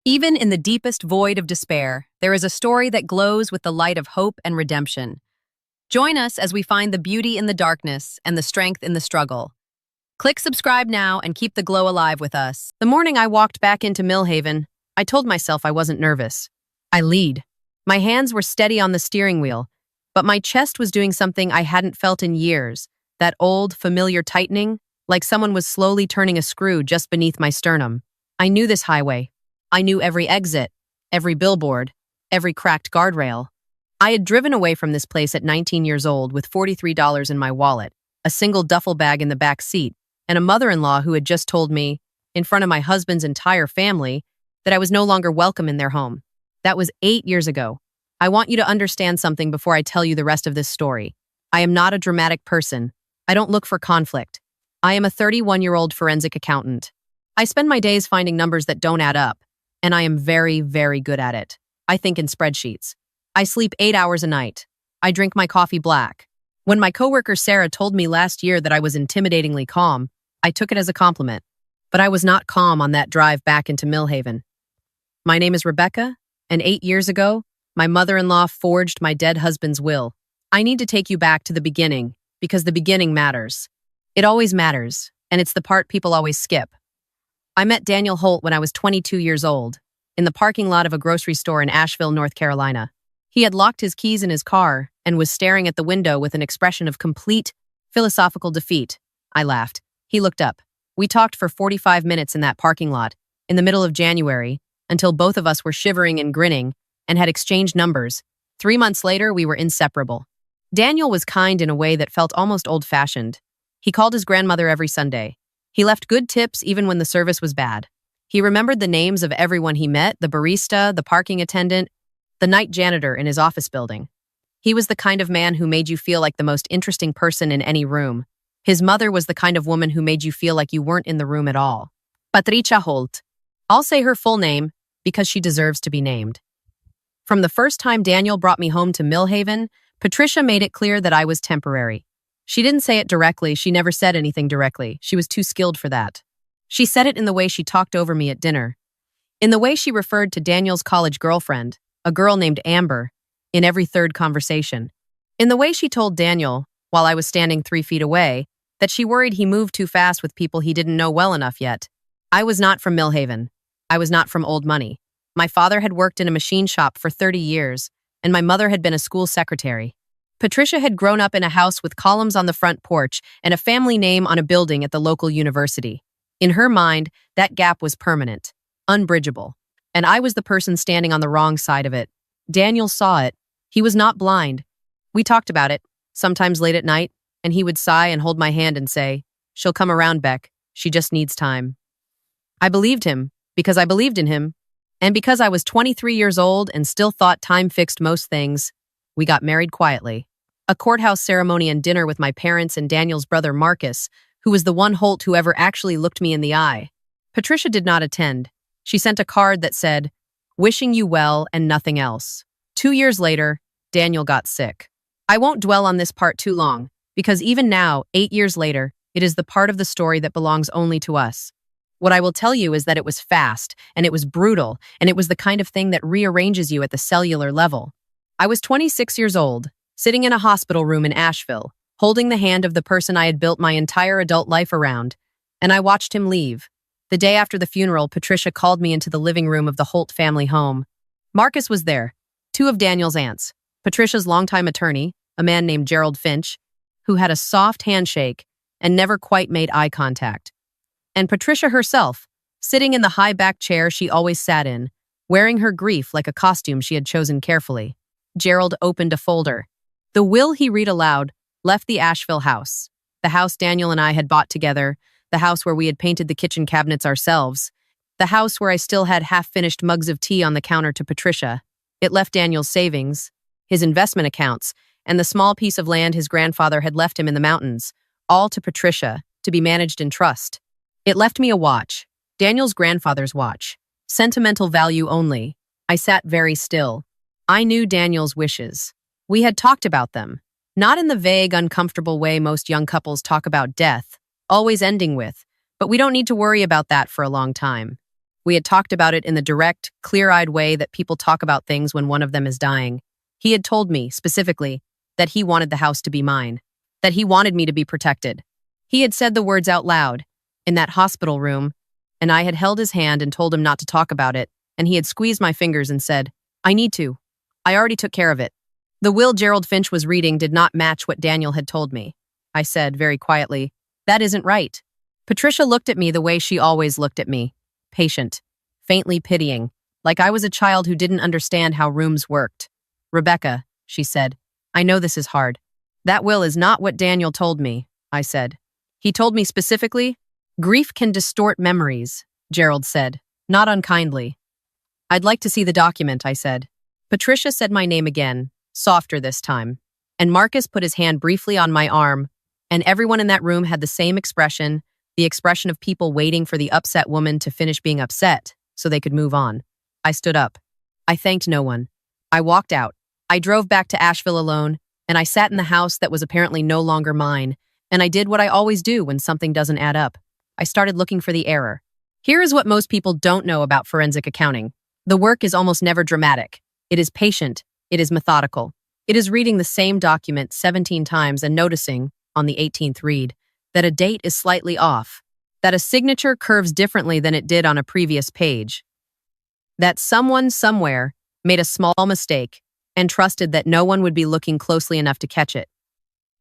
Even in the deepest void of despair, there is a story that glows with the light of hope and redemption. Join us as we find the beauty in the darkness and the strength in the struggle. Click subscribe now and keep the glow alive with us. The morning I walked back into Millhaven, I told myself I wasn't nervous. I lead. My hands were steady on the steering wheel, but my chest was doing something I hadn't felt in years, that old, familiar tightening, like someone was slowly turning a screw just beneath my sternum. I knew this highway. I knew every exit, every billboard, every cracked guardrail. I had driven away from this place at 19 years old with $43 in my wallet, a single duffel bag in the back seat, and a mother-in-law who had just told me, in front of my husband's entire family, that I was no longer welcome in their home. That was 8 years ago. I want you to understand something before I tell you the rest of this story. I am not a dramatic person. I don't look for conflict. I am a 31-year-old forensic accountant. I spend my days finding numbers that don't add up, and I am very, very good at it. I think in spreadsheets. I sleep 8 hours a night. I drink my coffee black. When my coworker Sarah told me last year that I was intimidatingly calm, I took it as a compliment. But I was not calm on that drive back into Millhaven. My name is Rebecca, and 8 years ago, my mother-in-law forged my dead husband's will. I need to take you back to the beginning, because the beginning matters. It always matters, and it's the part people always skip. I met Daniel Holt when I was 22 years old, in the parking lot of a grocery store in Asheville, North Carolina. He had locked his keys in his car and was staring at the window with an expression of complete, philosophical defeat. I laughed. He looked up. We talked for 45 minutes in that parking lot, in the middle of January, until both of us were shivering and grinning, and had exchanged numbers. 3 months later, we were inseparable. Daniel was kind in a way that felt almost old-fashioned. He called his grandmother every Sunday. He left good tips even when the service was bad. He remembered the names of everyone he met, the barista, the parking attendant, the night janitor in his office building. He was the kind of man who made you feel like the most interesting person in any room. His mother was the kind of woman who made you feel like you weren't in the room at all. Patricia Holt. I'll say her full name because she deserves to be named. From the first time Daniel brought me home to Millhaven, Patricia made it clear that I was temporary. She didn't say it directly. She never said anything directly. She was too skilled for that. She said it in the way she talked over me at dinner, in the way she referred to Daniel's college girlfriend, a girl named Amber, in every third conversation, in the way she told Daniel, while I was standing 3 feet away, that she worried he moved too fast with people he didn't know well enough yet. I was not from Millhaven. I was not from old money. My father had worked in a machine shop for 30 years, and my mother had been a school secretary. Patricia had grown up in a house with columns on the front porch and a family name on a building at the local university. In her mind, that gap was permanent, unbridgeable, and I was the person standing on the wrong side of it. Daniel saw it. He was not blind. We talked about it, sometimes late at night, and he would sigh and hold my hand and say, "She'll come around, Beck. She just needs time." I believed him, because I believed in him, and because I was 23 years old and still thought time fixed most things. We got married quietly. A courthouse ceremony and dinner with my parents and Daniel's brother Marcus, who was the one Holt who ever actually looked me in the eye. Patricia did not attend. She sent a card that said, "Wishing you well and nothing else." 2 years later, Daniel got sick. I won't dwell on this part too long, because even now, 8 years later, it is the part of the story that belongs only to us. What I will tell you is that it was fast, and it was brutal, and it was the kind of thing that rearranges you at the cellular level. I was 26 years old, sitting in a hospital room in Asheville, holding the hand of the person I had built my entire adult life around, and I watched him leave. The day after the funeral, Patricia called me into the living room of the Holt family home. Marcus was there, 2 of Daniel's aunts, Patricia's longtime attorney, a man named Gerald Finch, who had a soft handshake and never quite made eye contact, and Patricia herself, sitting in the high-backed chair she always sat in, wearing her grief like a costume she had chosen carefully. Gerald opened a folder. The will he read aloud left the Asheville house, the house Daniel and I had bought together, the house where we had painted the kitchen cabinets ourselves, the house where I still had half-finished mugs of tea on the counter to Patricia. It left Daniel's savings, his investment accounts, and the small piece of land his grandfather had left him in the mountains, all to Patricia, to be managed in trust. It left me a watch, Daniel's grandfather's watch, sentimental value only. I sat very still. I knew Daniel's wishes. We had talked about them, not in the vague, uncomfortable way most young couples talk about death, always ending with, "But we don't need to worry about that for a long time." We had talked about it in the direct, clear-eyed way that people talk about things when one of them is dying. He had told me, specifically, that he wanted the house to be mine, that he wanted me to be protected. He had said the words out loud, in that hospital room, and I had held his hand and told him not to talk about it, and he had squeezed my fingers and said, "I need to. I already took care of it." The will Gerald Finch was reading did not match what Daniel had told me. I said, very quietly, "That isn't right." Patricia looked at me the way she always looked at me, patient, faintly pitying, like I was a child who didn't understand how rooms worked. "Rebecca," she said, "I know this is hard." "That will is not what Daniel told me," I said. "He told me specifically, grief can distort memories," Gerald said, not unkindly. "I'd like to see the document," I said. Patricia said my name again, softer this time, and Marcus put his hand briefly on my arm, and everyone in that room had the same expression, the expression of people waiting for the upset woman to finish being upset so they could move on. I stood up. I thanked no one. I walked out. I drove back to Asheville alone, and I sat in the house that was apparently no longer mine, and I did what I always do when something doesn't add up. I started looking for the error. Here is what most people don't know about forensic accounting. The work is almost never dramatic. It is patient. It is methodical. It is reading the same document 17 times and noticing, on the 18th read, that a date is slightly off, that a signature curves differently than it did on a previous page, that someone somewhere made a small mistake and trusted that no one would be looking closely enough to catch it.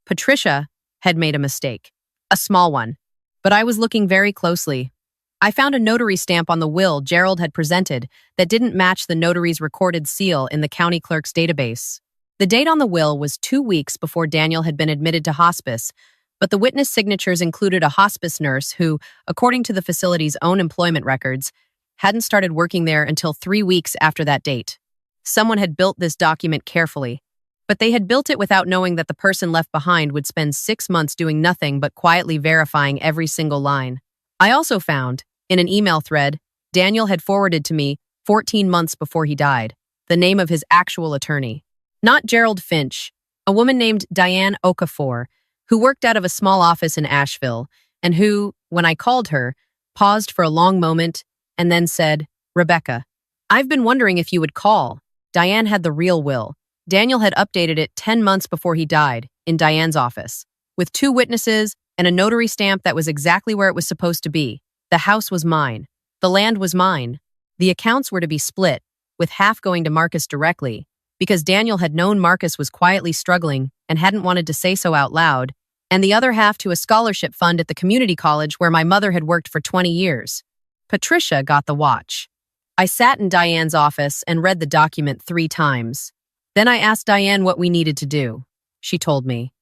Patricia had made a mistake, a small one, but I was looking very closely. I found a notary stamp on the will Gerald had presented that didn't match the notary's recorded seal in the county clerk's database. The date on the will was 2 weeks before Daniel had been admitted to hospice, but the witness signatures included a hospice nurse who, according to the facility's own employment records, hadn't started working there until 3 weeks after that date. Someone had built this document carefully, but they had built it without knowing that the person left behind would spend 6 months doing nothing but quietly verifying every single line. I also found, in an email thread, Daniel had forwarded to me 14 months before he died, the name of his actual attorney. Not Gerald Finch, a woman named Diane Okafor, who worked out of a small office in Asheville, and who, when I called her, paused for a long moment and then said, "Rebecca, I've been wondering if you would call." Diane had the real will. Daniel had updated it 10 months before he died, in Diane's office, with 2 witnesses and a notary stamp that was exactly where it was supposed to be. The house was mine. The land was mine. The accounts were to be split, with half going to Marcus directly, because Daniel had known Marcus was quietly struggling and hadn't wanted to say so out loud, and the other half to a scholarship fund at the community college where my mother had worked for 20 years. Patricia got the watch. I sat in Diane's office and read the document 3 times. Then I asked Diane what we needed to do. She told me.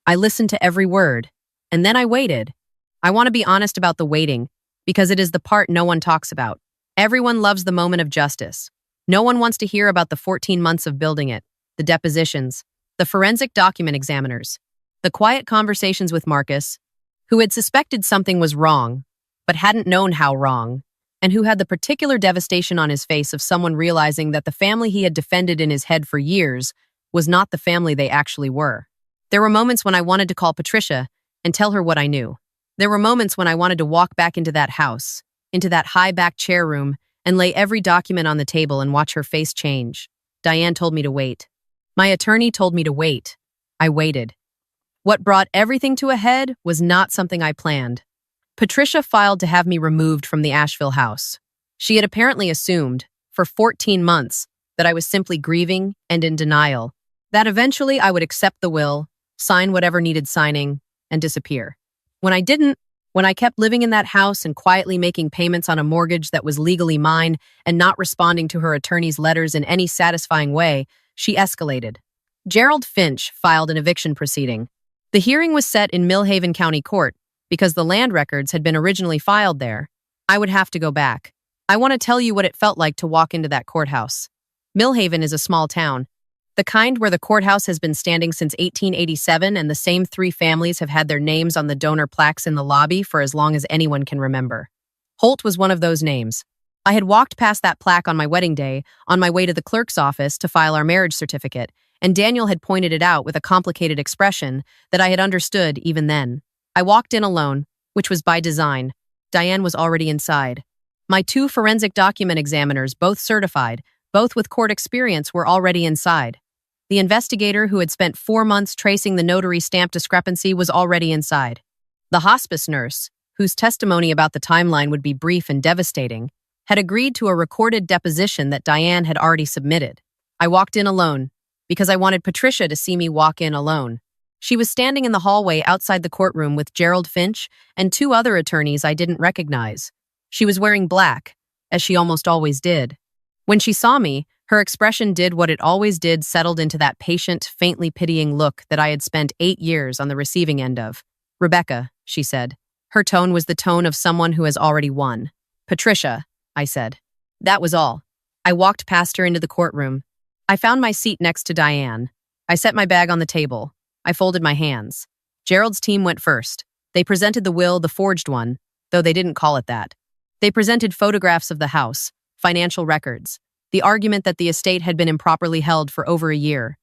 I listened to every word, and then I waited. I want to be honest about the waiting, because it is the part no one talks about. Everyone loves the moment of justice. No one wants to hear about the 14 months of building it, the depositions, the forensic document examiners, the quiet conversations with Marcus, who had suspected something was wrong, but hadn't known how wrong, and who had the particular devastation on his face of someone realizing that the family he had defended in his head for years was not the family they actually were. There were moments when I wanted to call Patricia and tell her what I knew. There were moments when I wanted to walk back into that house, into that high-back chair room, and lay every document on the table and watch her face change. Diane told me to wait. My attorney told me to wait. I waited. What brought everything to a head was not something I planned. Patricia filed to have me removed from the Asheville house. She had apparently assumed, for 14 months, that I was simply grieving and in denial, that eventually I would accept the will, sign whatever needed signing, and disappear. When I didn't, when I kept living in that house and quietly making payments on a mortgage that was legally mine and not responding to her attorney's letters in any satisfying way, she escalated. Gerald Finch filed an eviction proceeding. The hearing was set in Millhaven County Court because the land records had been originally filed there. I would have to go back. I want to tell you what it felt like to walk into that courthouse. Millhaven is a small town, the kind where the courthouse has been standing since 1887 and the same 3 families have had their names on the donor plaques in the lobby for as long as anyone can remember. Holt was one of those names. I had walked past that plaque on my wedding day, on my way to the clerk's office to file our marriage certificate, and Daniel had pointed it out with a complicated expression that I had understood even then. I walked in alone, which was by design. Diane was already inside. My 2 forensic document examiners, both certified, both with court experience, were already inside. The investigator who had spent 4 months tracing the notary stamp discrepancy was already inside. The hospice nurse, whose testimony about the timeline would be brief and devastating, had agreed to a recorded deposition that Diane had already submitted. I walked in alone, because I wanted Patricia to see me walk in alone. She was standing in the hallway outside the courtroom with Gerald Finch and 2 other attorneys I didn't recognize. She was wearing black, as she almost always did. When she saw me, her expression did what it always did, settled into that patient, faintly pitying look that I had spent 8 years on the receiving end of. "Rebecca," she said. Her tone was the tone of someone who has already won. "Patricia," I said. That was all. I walked past her into the courtroom. I found my seat next to Diane. I set my bag on the table. I folded my hands. Gerald's team went first. They presented the will, the forged one, though they didn't call it that. They presented photographs of the house, financial records, the argument that the estate had been improperly held for over a year.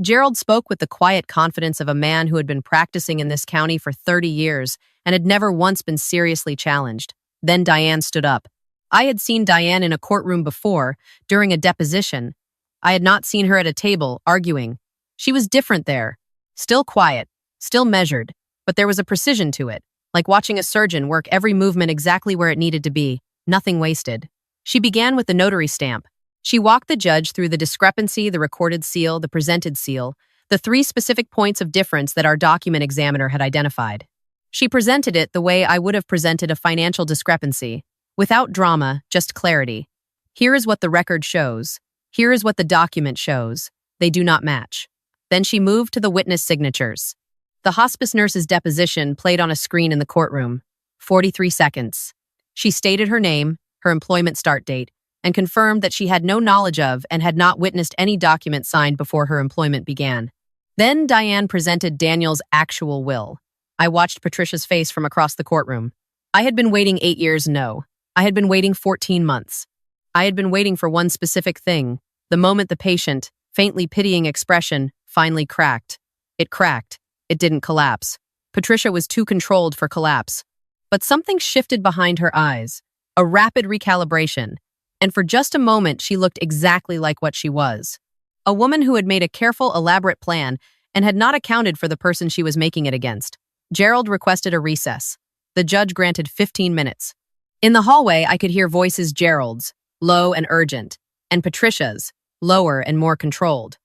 Gerald spoke with the quiet confidence of a man who had been practicing in this county for 30 years and had never once been seriously challenged. Then Diane stood up. I had seen Diane in a courtroom before, during a deposition. I had not seen her at a table, arguing. She was different there. Still quiet, still measured, but there was a precision to it, like watching a surgeon work every movement exactly where it needed to be, nothing wasted. She began with the notary stamp. She walked the judge through the discrepancy, the recorded seal, the presented seal, the 3 specific points of difference that our document examiner had identified. She presented it the way I would have presented a financial discrepancy, without drama, just clarity. Here is what the record shows. Here is what the document shows. They do not match. Then she moved to the witness signatures. The hospice nurse's deposition played on a screen in the courtroom. 43 seconds. She stated her name, her employment start date, and confirmed that she had no knowledge of and had not witnessed any document signed before her employment began. Then Diane presented Daniel's actual will. I watched Patricia's face from across the courtroom. I had been waiting 8 years, no. I had been waiting 14 months. I had been waiting for one specific thing, the moment the patient, faintly pitying expression, finally cracked. It cracked. It didn't collapse. Patricia was too controlled for collapse. But something shifted behind her eyes, a rapid recalibration, and for just a moment she looked exactly like what she was. A woman who had made a careful, elaborate plan and had not accounted for the person she was making it against. Gerald requested a recess. The judge granted 15 minutes. In the hallway, I could hear voices: Gerald's, low and urgent, and Patricia's, lower and more controlled.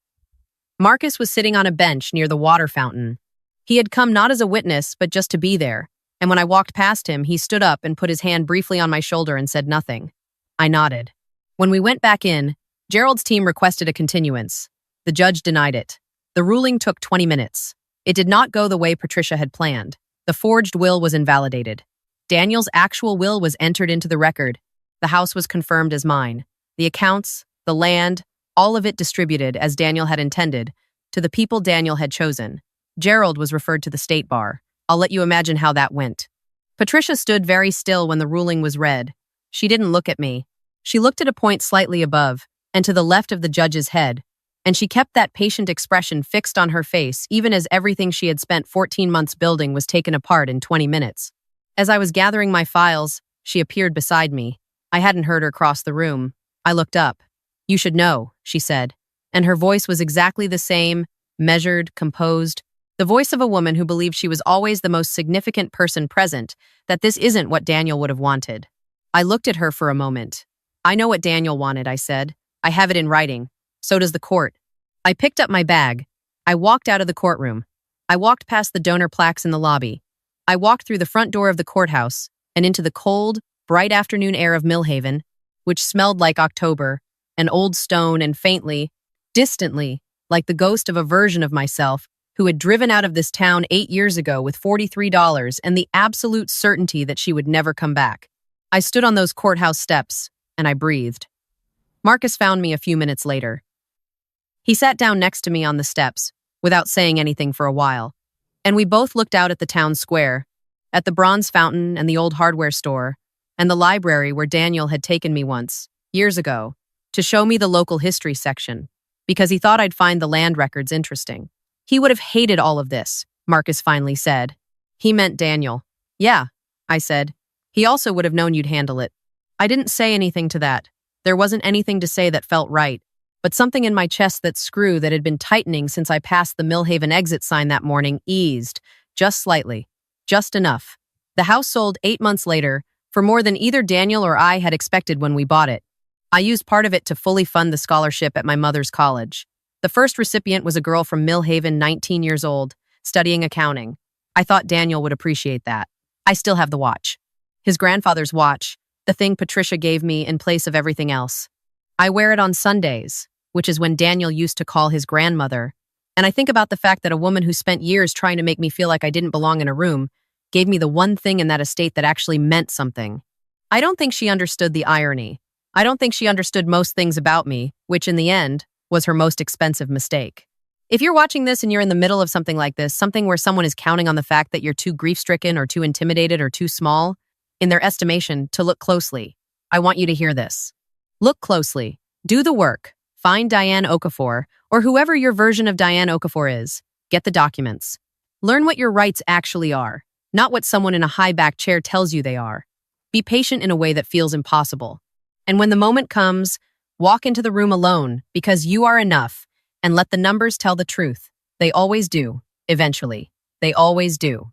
Marcus was sitting on a bench near the water fountain. He had come not as a witness, but just to be there, and when I walked past him, he stood up and put his hand briefly on my shoulder and said nothing. I nodded. When we went back in, Gerald's team requested a continuance. The judge denied it. The ruling took 20 minutes. It did not go the way Patricia had planned. The forged will was invalidated. Daniel's actual will was entered into the record. The house was confirmed as mine. The accounts, the land, all of it distributed as Daniel had intended, to the people Daniel had chosen. Gerald was referred to the state bar. I'll let you imagine how that went. Patricia stood very still when the ruling was read. She didn't look at me. She looked at a point slightly above, and to the left of the judge's head, and she kept that patient expression fixed on her face even as everything she had spent 14 months building was taken apart in 20 minutes. As I was gathering my files, she appeared beside me. I hadn't heard her cross the room. I looked up. "You should know," she said, and her voice was exactly the same, measured, composed, the voice of a woman who believed she was always the most significant person present, that this isn't what Daniel would have wanted. I looked at her for a moment. "I know what Daniel wanted," I said. "I have it in writing. So does the court." I picked up my bag. I walked out of the courtroom. I walked past the donor plaques in the lobby. I walked through the front door of the courthouse and into the cold, bright afternoon air of Millhaven, which smelled like October, and old stone, and faintly, distantly, like the ghost of a version of myself who had driven out of this town 8 years ago with $43 and the absolute certainty that she would never come back. I stood on those courthouse steps, and I breathed. Marcus found me a few minutes later. He sat down next to me on the steps, without saying anything for a while, and we both looked out at the town square, at the bronze fountain and the old hardware store, and the library where Daniel had taken me once, years ago, to show me the local history section, because he thought I'd find the land records interesting. "He would have hated all of this," Marcus finally said. He meant Daniel. "Yeah," I said. "He also would have known you'd handle it." I didn't say anything to that. There wasn't anything to say that felt right, but something in my chest that screw that had been tightening since I passed the Millhaven exit sign that morning eased, just slightly, just enough. The house sold 8 months later, for more than either Daniel or I had expected when we bought it. I used part of it to fully fund the scholarship at my mother's college. The first recipient was a girl from Millhaven, 19 years old, studying accounting. I thought Daniel would appreciate that. I still have the watch. His grandfather's watch, the thing Patricia gave me in place of everything else. I wear it on Sundays, which is when Daniel used to call his grandmother. And I think about the fact that a woman who spent years trying to make me feel like I didn't belong in a room gave me the one thing in that estate that actually meant something. I don't think she understood the irony. I don't think she understood most things about me, which in the end was her most expensive mistake. If you're watching this and you're in the middle of something like this, something where someone is counting on the fact that you're too grief-stricken or too intimidated or too small, in their estimation, to look closely, I want you to hear this. Look closely. Do the work. Find Diane Okafor, or whoever your version of Diane Okafor is. Get the documents. Learn what your rights actually are, not what someone in a high-back chair tells you they are. Be patient in a way that feels impossible. And when the moment comes, walk into the room alone, because you are enough, and let the numbers tell the truth. They always do, eventually. They always do.